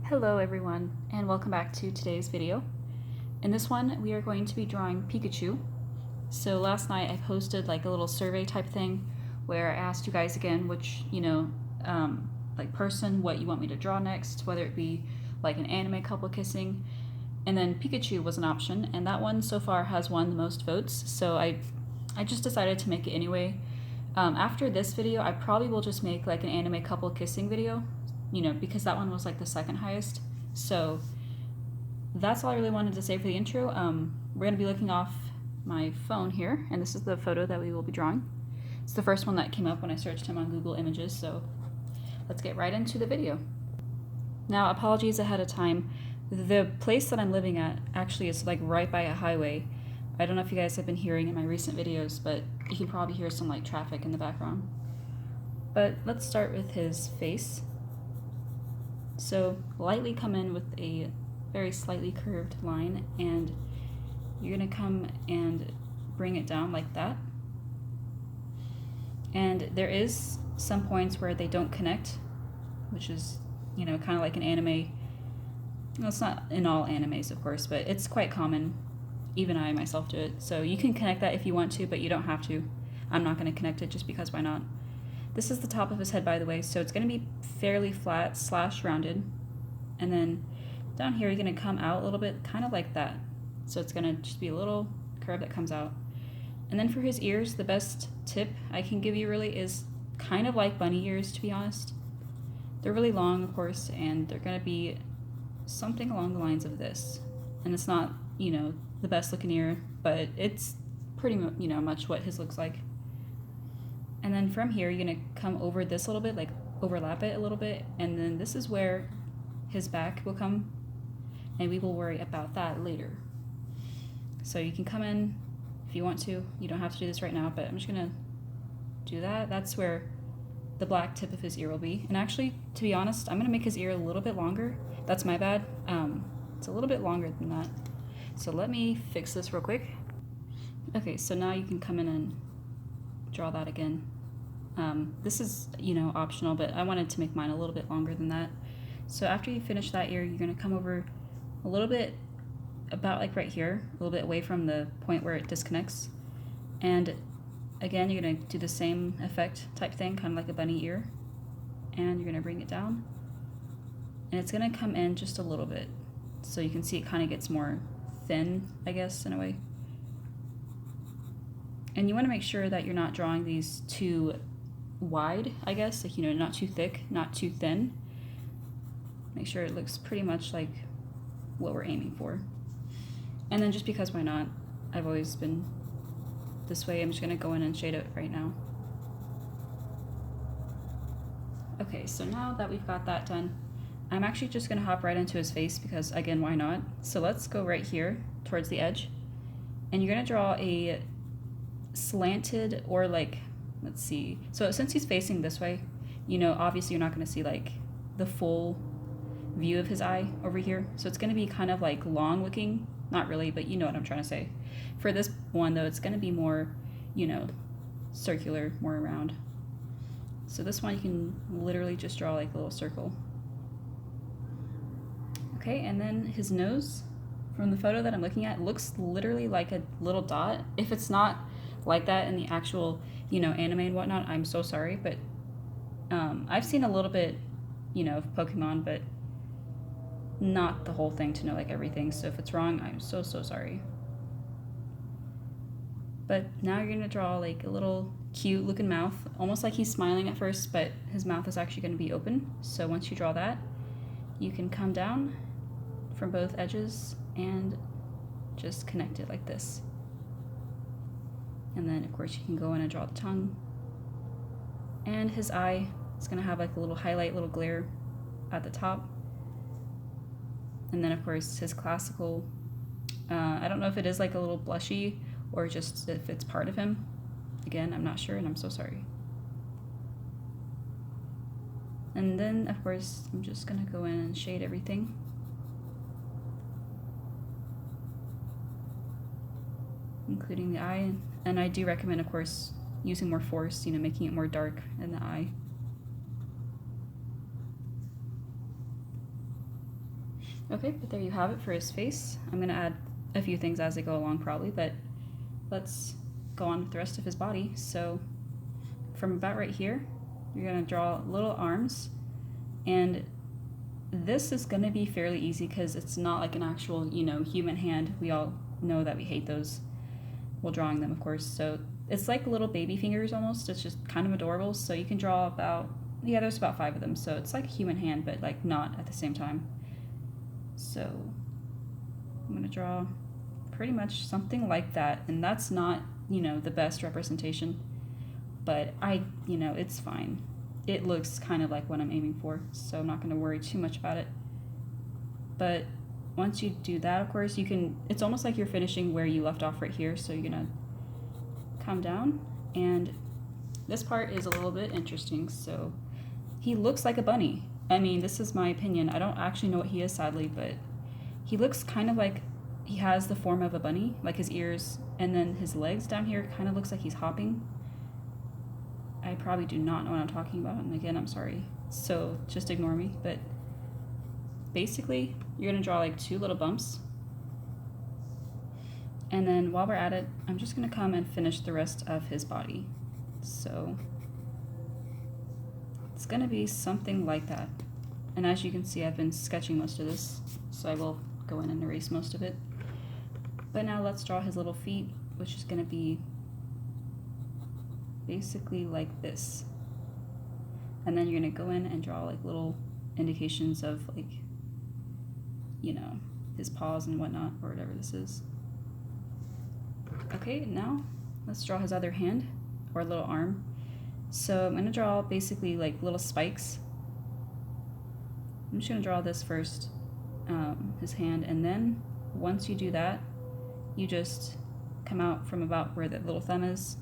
Hello everyone, and welcome back to today's video. In this one, we are going to be drawing Pikachu. So last night I posted like a little survey type thing where I asked you guys again which, like person, what you want me to draw next, whether it be like an anime couple kissing, and then Pikachu was an option, and that one so far has won the most votes, so I just decided to make it anyway. After this video, I probably will just make like an anime couple kissing video, because that one was like the second highest. So that's all I really wanted to say for the intro. We're going to be looking off my phone here, and this is the photo that we will be drawing. It's the first one that came up when I searched him on Google Images, so let's get right into the video. Now, apologies ahead of time. The place that I'm living at actually is like right by a highway. I don't know if you guys have been hearing in my recent videos, but you can probably hear some like traffic in the background. But let's start with his face. So lightly come in with a very slightly curved line, and you're gonna come and bring it down like that. And there is some points where they don't connect, which is, kind of like an anime. Well, it's not in all animes, of course, but it's quite common. Even I myself do it. So you can connect that if you want to, but you don't have to. I'm not going to connect it just because why not? This is the top of his head, by the way, so it's going to be fairly flat / rounded. And then down here, you're going to come out a little bit, kind of like that. So it's going to just be a little curve that comes out. And then for his ears, the best tip I can give you really is kind of like bunny ears, to be honest. They're really long, of course, and they're going to be something along the lines of this. And it's not, the best looking ear, but it's pretty much what his looks like. And then from here, you're gonna come over this a little bit, like overlap it a little bit, and then this is where his back will come, and we will worry about that later. So you can come in if you want to. You don't have to do this right now, but I'm just gonna do that. That's where the black tip of his ear will be. And actually, to be honest, I'm gonna make his ear a little bit longer. That's my bad. It's a little bit longer than that. So let me fix this real quick. Okay, so now you can come in and draw that again. This is, optional, but I wanted to make mine a little bit longer than that. So after you finish that ear, you're gonna come over a little bit, about like right here, a little bit away from the point where it disconnects. And again, you're gonna do the same effect type thing, kind of like a bunny ear. And you're gonna bring it down. And it's gonna come in just a little bit. So you can see it kind of gets more thin, I guess, in a way. And you want to make sure that you're not drawing these too wide, I guess, like, not too thick, not too thin. Make sure it looks pretty much like what we're aiming for. And then just because why not, I've always been this way, I'm just going to go in and shade it right now. Okay, so now that we've got that done, I'm actually just going to hop right into his face because, again, why not? So let's go right here towards the edge. And you're going to draw a slanted, or like, let's see. So since he's facing this way, obviously you're not going to see like the full view of his eye over here. So it's going to be kind of like long looking. Not really, but you know what I'm trying to say. For this one, though, it's going to be more, circular, more round. So this one you can literally just draw like a little circle. Okay, and then his nose, from the photo that I'm looking at, looks literally like a little dot. If it's not like that in the actual, anime and whatnot, I'm so sorry, but I've seen a little bit, of Pokemon, but not the whole thing to know like everything, so if it's wrong, I'm so sorry. But now you're going to draw like a little cute looking mouth, almost like he's smiling at first, but his mouth is actually going to be open. So once you draw that, you can come down from both edges and just connect it like this. And then of course you can go in and draw the tongue. And his eye is going to have like a little highlight, little glare at the top. And then of course his classical, I don't know if it is like a little blushy or just if it's part of him. Again, I'm not sure, and I'm so sorry. And then of course I'm just going to go in and shade everything. Including the eye, and I do recommend, of course, using more force, making it more dark in the eye. Okay, but there you have it for his face. I'm gonna add a few things as I go along probably, but let's go on with the rest of his body. So from about right here, you're gonna draw little arms, and this is gonna be fairly easy because it's not like an actual, you know, human hand. We all know that we hate those while drawing them, of course. So it's like little baby fingers almost. It's just kind of adorable. So you can draw about, yeah, there's about 5 of them. So it's like a human hand, but like not at the same time. So I'm gonna draw pretty much something like that. And that's not, you know, the best representation, but you know, it's fine. It looks kind of like what I'm aiming for, so I'm not gonna worry too much about it. But once you do that, of course, you can, it's almost like you're finishing where you left off right here. So you're gonna come down, and this part is a little bit interesting. So he looks like a bunny. I mean, this is my opinion. I don't actually know what he is, sadly, but he looks kind of like he has the form of a bunny, like his ears, and then his legs down here kind of looks like he's hopping. I probably do not know what I'm talking about, and again, I'm sorry. So just ignore me, but basically, you're gonna draw like 2 little bumps. And then while we're at it, I'm just gonna come and finish the rest of his body. So it's gonna be something like that. And as you can see, I've been sketching most of this, so I will go in and erase most of it. But now let's draw his little feet, which is gonna be basically like this. And then you're gonna go in and draw like little indications of, like, you know, his paws and whatnot, or whatever this is. Okay, now let's draw his other hand, or little arm. So I'm gonna draw basically like little spikes. I'm just gonna draw this first, his hand, and then once you do that, you just come out from about where the little thumb is,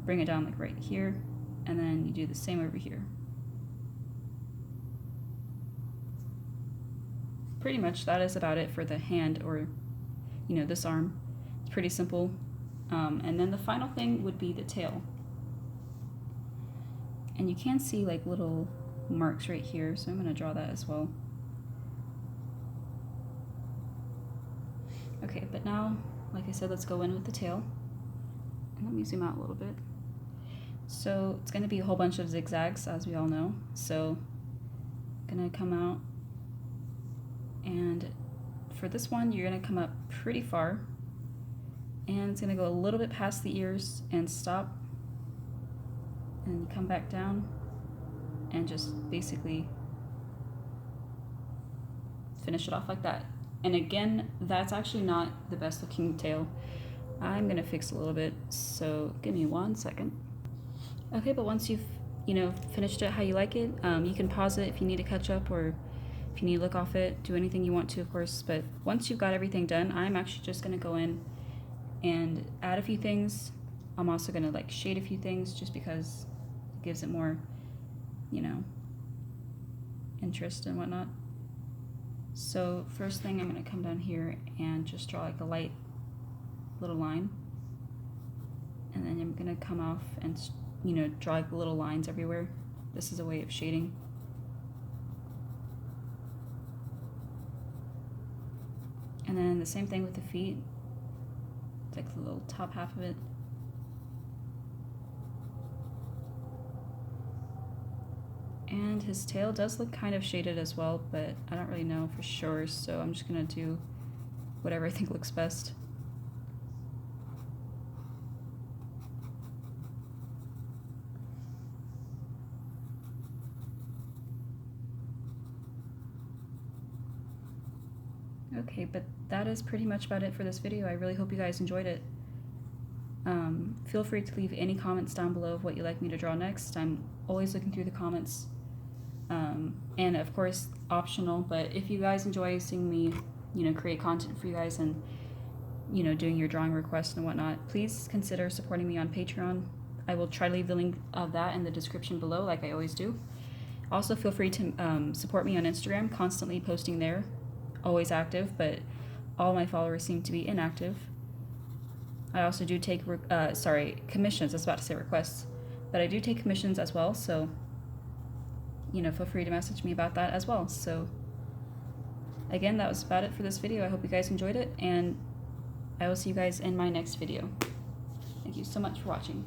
bring it down like right here, and then you do the same over here. Pretty much that is about it for the hand, or, you know, this arm. It's pretty simple. And then the final thing would be the tail. And you can see like little marks right here, so I'm gonna draw that as well. Okay, but now, like I said, let's go in with the tail. And let me zoom out a little bit. So it's gonna be a whole bunch of zigzags, as we all know. So I'm gonna come out, and for this one, you're gonna come up pretty far, and it's gonna go a little bit past the ears and stop, and come back down, and just basically finish it off like that. And again, that's actually not the best looking tail. I'm gonna fix a little bit, so give me 1 second. Okay, but once you've, you know, finished it how you like it, you can pause it if you need to catch up, or if you need to look off it, do anything you want to, of course. But once you've got everything done, I'm actually just gonna go in and add a few things. I'm also gonna like shade a few things just because it gives it more, you know, interest and whatnot. So first thing, I'm gonna come down here and just draw like a light little line, and then I'm gonna come off and, you know, draw like little lines everywhere. This is a way of shading. And then the same thing with the feet. It's like the little top half of it. And his tail does look kind of shaded as well, but I don't really know for sure, so I'm just gonna do whatever I think looks best. Okay, but that is pretty much about it for this video. I really hope you guys enjoyed it. Feel free to leave any comments down below of what you'd like me to draw next. I'm always looking through the comments. And of course, optional, but if you guys enjoy seeing me, you know, create content for you guys and, you know, doing your drawing requests and whatnot, please consider supporting me on Patreon. I will try to leave the link of that in the description below, like I always do. Also, feel free to support me on Instagram, constantly posting there. Always active, but all my followers seem to be inactive. I also do take commissions. I was about to say requests, but I do take commissions as well, so, you know, feel free to message me about that as well. So again, that was about it for this video. I hope you guys enjoyed it, and I will see you guys in my next video. Thank you so much for watching.